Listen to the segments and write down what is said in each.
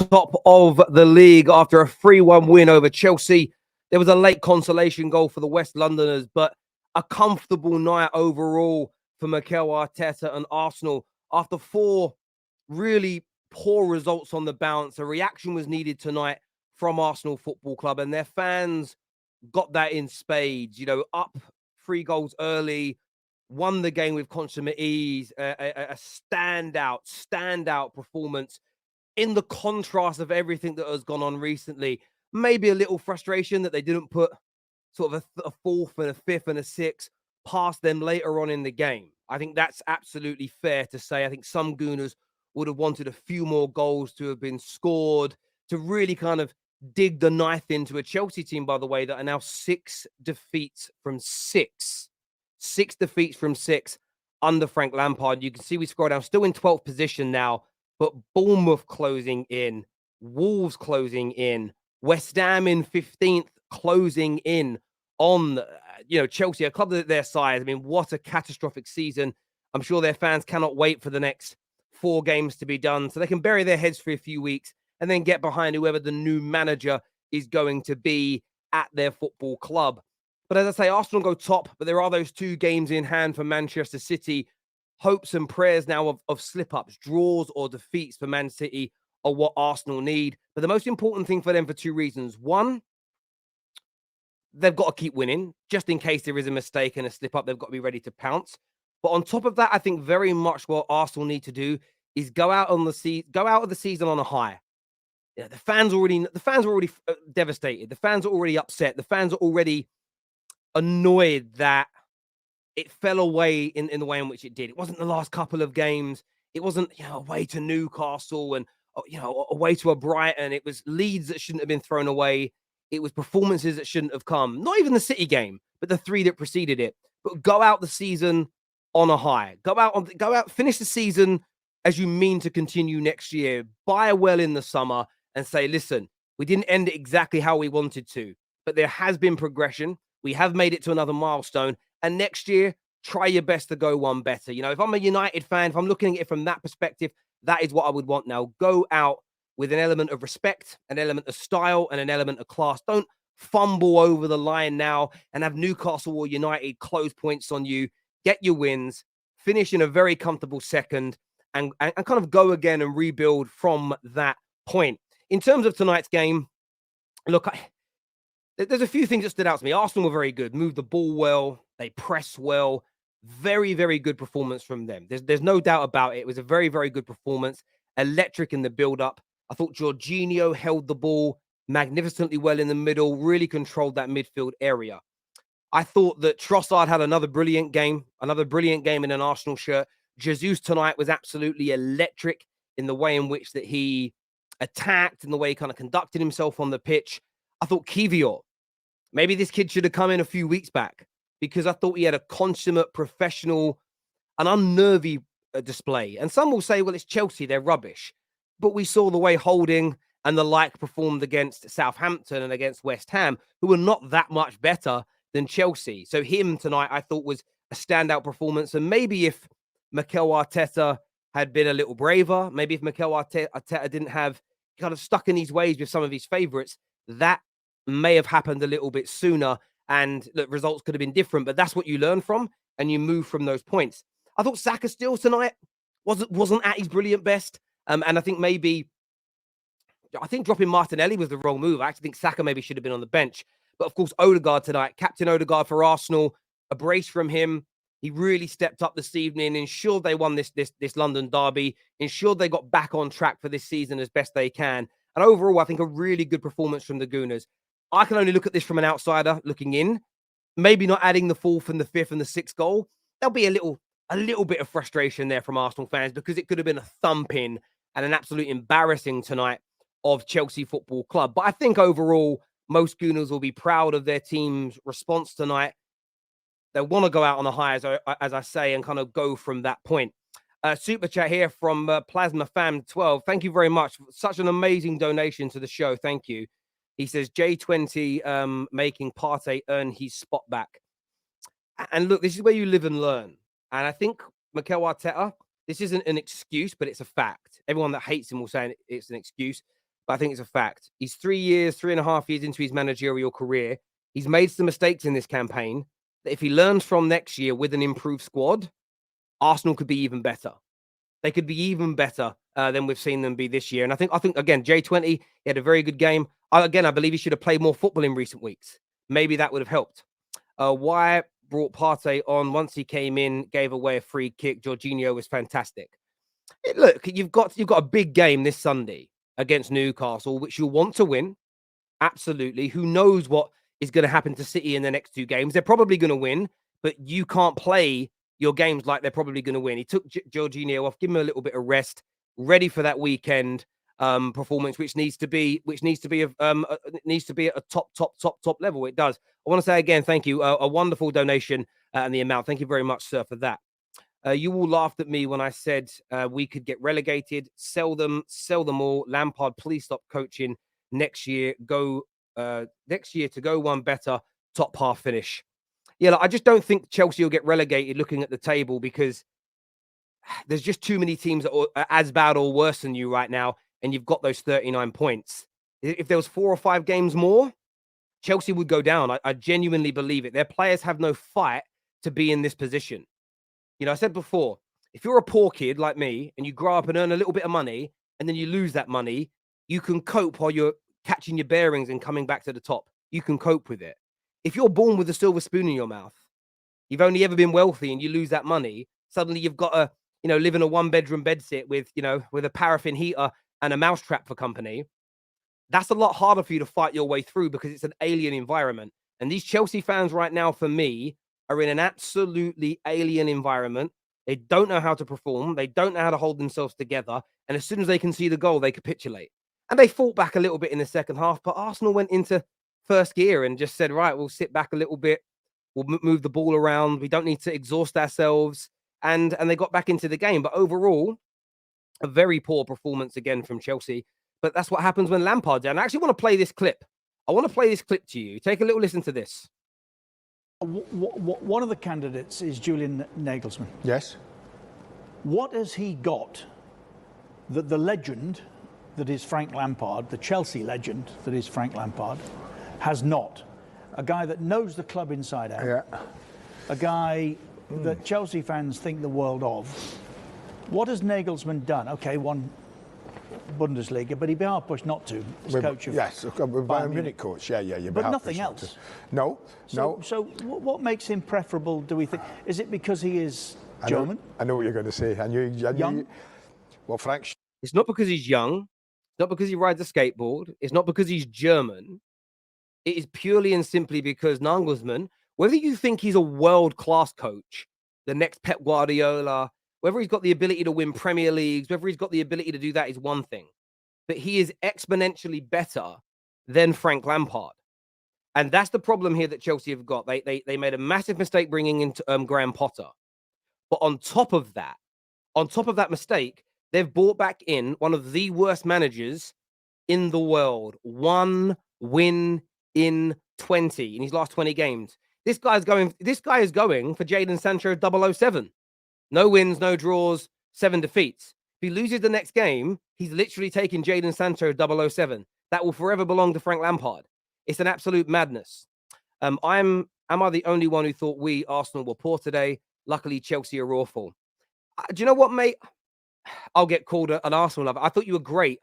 top of the league after a 3-1 win over Chelsea. There was a late consolation goal for the West Londoners, but a comfortable night overall for Mikel Arteta and Arsenal. After 4 really poor results on the bounce, a reaction was needed tonight from Arsenal Football Club, and their fans got that in spades. Up 3 goals early, won the game with consummate ease, a standout performance in the contrast of everything that has gone on recently. Maybe a little frustration that they didn't put sort of a 4th and a 5th and a 6th past them later on in the game. I think that's absolutely fair to say. I think some Gooners would have wanted a few more goals to have been scored to really kind of dig the knife into a Chelsea team, by the way, that are now 6 defeats from 6. 6 defeats from 6 under Frank Lampard. You can see we scroll down, still in 12th position now, but Bournemouth closing in, Wolves closing in, West Ham in 15th, closing in on, Chelsea, a club of their size. I mean, what a catastrophic season. I'm sure their fans cannot wait for the next 4 games to be done so they can bury their heads for a few weeks and then get behind whoever the new manager is going to be at their football club. But as I say, Arsenal go top, but there are those 2 games in hand for Manchester City. Hopes and prayers now of slip-ups, draws or defeats for Man City are what Arsenal need. But the most important thing for them for 2 reasons. One, they've got to keep winning. Just in case there is a mistake and a slip-up, they've got to be ready to pounce. But on top of that, I think very much what Arsenal need to do is go out of the season on a high. The fans are already devastated. The fans are already upset. The fans are already annoyed that it fell away in the way in which it did. It wasn't the last couple of games. It wasn't, away to Newcastle and, away to a Brighton. It was leads that shouldn't have been thrown away. It was performances that shouldn't have come. Not even the City game, but the 3 that preceded it. But go out the season on a high. Go out, finish the season as you mean to continue next year. Buy well in the summer and say, listen, we didn't end it exactly how we wanted to, but there has been progression. We have made it to another milestone. And next year, try your best to go one better. If I'm a United fan, if I'm looking at it from that perspective, that is what I would want now. Go out with an element of respect, an element of style, and an element of class. Don't fumble over the line now and have Newcastle or United close points on you. Get your wins, finish in a very comfortable second, and kind of go again and rebuild from that point. In terms of tonight's game, look, there's a few things that stood out to me. Arsenal were very good, moved the ball well, they pressed well. Very, very good performance from them. There's no doubt about it. It was a very, very good performance. Electric in the build-up. I thought Jorginho held the ball magnificently well in the middle, really controlled that midfield area. I thought that Trossard had another brilliant game in an Arsenal shirt. Jesus tonight was absolutely electric in the way in which that he attacked and the way he kind of conducted himself on the pitch. I thought Kivior, maybe this kid should have come in a few weeks back because I thought he had a consummate professional, an unnervy display. And some will say, well, it's Chelsea, they're rubbish. But we saw the way Holding and the like performed against Southampton and against West Ham, who were not that much better than Chelsea. So him tonight, I thought was a standout performance. And maybe if Mikel Arteta had been a little braver, maybe if Mikel Arteta didn't have kind of stuck in his ways with some of his favourites, that may have happened a little bit sooner and the results could have been different. But that's what you learn from and you move from those points. I thought Saka still tonight wasn't at his brilliant best. And I think dropping Martinelli was the wrong move. I actually think Saka maybe should have been on the bench. But of course, Odegaard tonight, Captain Odegaard for Arsenal, a brace from him. He really stepped up this evening, ensured they won this London derby, ensured they got back on track for this season as best they can. And overall, I think a really good performance from the Gooners. I can only look at this from an outsider looking in. Maybe not adding the 4th and the 5th and the 6th goal. There'll be a little bit of frustration there from Arsenal fans because it could have been a thumping and an absolute embarrassing tonight of Chelsea Football Club. But I think overall, most Gooners will be proud of their team's response tonight. They want to go out on a high, as I say, and kind of go from that point. Super chat here from Plasma Fam 12. Thank you very much. Such an amazing donation to the show. Thank you. He says, J20 making Partey earn his spot back. And look, this is where you live and learn. And I think Mikel Arteta, this isn't an excuse, but it's a fact. Everyone that hates him will say it's an excuse. but I think it's a fact. He's 3.5 years into his managerial career. He's made some mistakes in this campaign that if he learns from next year with an improved squad, Arsenal could be even better. They could be even better than we've seen them be this year. And I think again, J20, he had a very good game. I believe he should have played more football in recent weeks. Maybe that would have helped. Why brought Partey on once he came in, gave away a free kick. Jorginho was fantastic. Look, you've got a big game this Sunday against Newcastle, which you'll want to win. Absolutely. Who knows what is going to happen to City in the next 2 games? They're probably going to win, but you can't play your games like they're probably going to win. He took Jorginho off, give him a little bit of rest, ready for that weekend performance, which needs to be at a top level. It does. I want to say again, thank you. A wonderful donation and the amount. Thank you very much, sir, for that. You all laughed at me when I said we could get relegated. Sell them all. Lampard, please stop coaching next year. Go next year to go one better top half finish. Yeah, I just don't think Chelsea will get relegated looking at the table because there's just too many teams that are as bad or worse than you right now, and you've got those 39 points. If there was 4 or 5 games more, Chelsea would go down. I genuinely believe it. Their players have no fight to be in this position. I said before, if you're a poor kid like me and you grow up and earn a little bit of money and then you lose that money, you can cope while you're catching your bearings and coming back to the top. You can cope with it. If you're born with a silver spoon in your mouth, you've only ever been wealthy and you lose that money, suddenly you've got to, live in a 1-bedroom bedsit with a paraffin heater and a mousetrap for company. That's a lot harder for you to fight your way through because it's an alien environment. And these Chelsea fans right now, for me, are in an absolutely alien environment. They don't know how to perform. They don't know how to hold themselves together. And as soon as they can see the goal, they capitulate. And they fought back a little bit in the second half, but Arsenal went into first gear and just said, right, we'll sit back a little bit. We'll move the ball around. We don't need to exhaust ourselves. And they got back into the game. But overall, a very poor performance again from Chelsea. But that's what happens when Lampard's down. I actually want to play this clip. I want to play this clip to you. Take a little listen to this. One of the candidates is Julian Nagelsmann. Yes. What has he got that the legend that is Frank Lampard, the Chelsea legend that is Frank Lampard, has not? A guy that knows the club inside out. Yeah. A guy that Chelsea fans think the world of. What has Nagelsmann done? Okay, won Bundesliga, but he'd be hard pushed not to as coach of Bayern Munich coach. Yeah. But nothing else. No. So what makes him preferable? Do we think? Is it because he is German? I know what you're going to say. I knew. Young? Well, Frank. It's not because he's young. It's not because he rides a skateboard. It's not because he's German. It is purely and simply because Nagelsmann, whether you think he's a world-class coach, the next Pep Guardiola, whether he's got the ability to win Premier Leagues, whether he's got the ability to do that is one thing. But he is exponentially better than Frank Lampard. And that's the problem here that Chelsea have got. They made a massive mistake bringing in Graham Potter. But on top of that mistake, they've brought back in one of the worst managers in the world. 1 win in 20 in his last 20 games. This guy is going for Jadon Sancho 007. No wins, no draws, 7 defeats. If he loses the next game, he's literally taking Jadon Sancho 007. That will forever belong to Frank Lampard. It's an absolute madness. Am I the only one who thought we, Arsenal, were poor today? Luckily, Chelsea are awful. Do you know what, mate? I'll get called an Arsenal lover. I thought you were great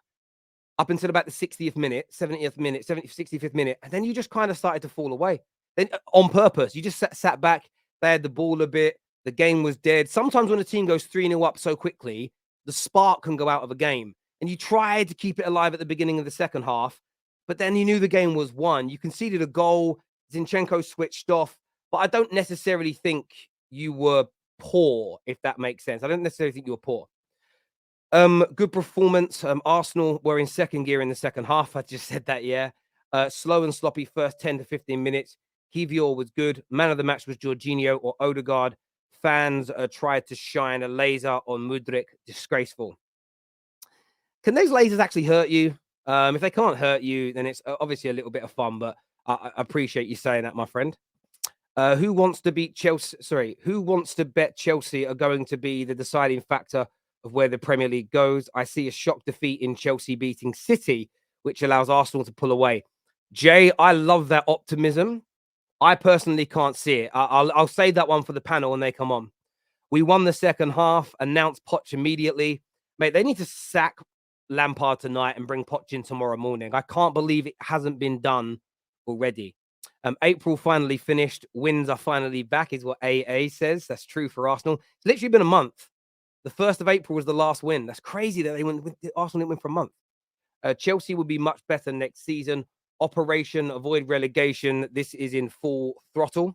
up until about the 60th minute, 70th minute, 65th minute. And then you just kind of started to fall away. Then on purpose, you just sat back. They had the ball a bit. The game was dead. Sometimes when a team goes 3-0 up so quickly, the spark can go out of a game. And you tried to keep it alive at the beginning of the second half, but then you knew the game was won. You conceded a goal. Zinchenko switched off. But I don't necessarily think you were poor, if that makes sense. I don't necessarily think you were poor. Good performance. Arsenal were in second gear in the second half. I just said that, yeah. Slow and sloppy first 10 to 15 minutes. Kivior was good. Man of the match was Jorginho or Odegaard. Fans tried to shine a laser on Mudryk. Disgraceful. Can those lasers actually hurt you? If they can't hurt you, then it's obviously a little bit of fun, but I appreciate you saying that, my friend. Who wants to beat Chelsea? Sorry, who wants to bet Chelsea are going to be the deciding factor of where the Premier League goes? I see a shock defeat in Chelsea beating City which allows Arsenal to pull away. Jay, I love that optimism. I personally can't see it. I'll save that one for the panel when they come on. We won the second half, announced Poch immediately. Mate, they need to sack Lampard tonight and bring Poch in tomorrow morning. I can't believe it hasn't been done already. April finally finished. Wins are finally back, is what AA says. That's true for Arsenal. It's literally been a month. The 1st of April was the last win. That's crazy that Arsenal didn't win for a month. Chelsea will be much better next season. Operation avoid relegation. This is in full throttle.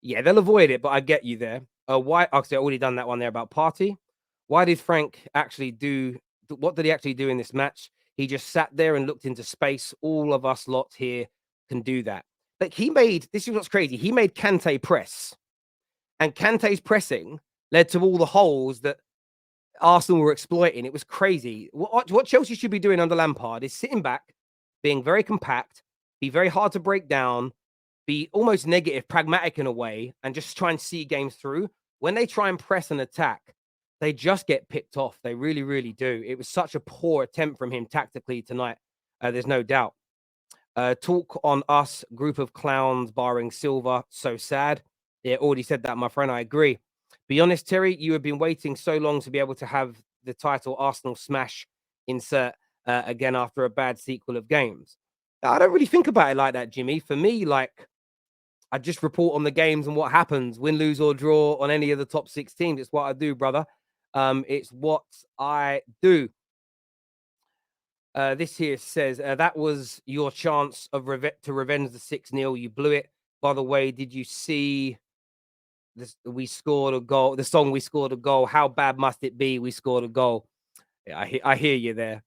Yeah, they'll avoid it, but I get you there. Why? Actually, I already done that one there about Partey. Why did Frank actually do? What did he actually do in this match? He just sat there and looked into space. All of us lot here can do that. Like this is what's crazy. He made Kante press, and Kante's pressing led to all the holes that Arsenal were exploiting. It was crazy. What Chelsea should be doing under Lampard is sitting back, being very compact, be very hard to break down, be almost negative, pragmatic in a way, and just try and see games through. When they try and press and attack, they just get picked off. They really, really do. It was such a poor attempt from him tactically tonight. There's no doubt. Talk on us, group of clowns barring Silva. So sad. Yeah, already said that, my friend. I agree. Be honest, Terry, you have been waiting so long to be able to have the title Arsenal smash insert again after a bad sequel of games. I don't really think about it like that, Jimmy. For me, like, I just report on the games and what happens, win, lose, or draw on any of the top 6 teams. It's what I do, brother. It's what I do. This here says, that was your chance of to revenge the 6-0. You blew it. By the way, did you see this? We scored a goal. The song, We Scored a Goal. How bad must it be? We scored a goal. Yeah, I hear you there.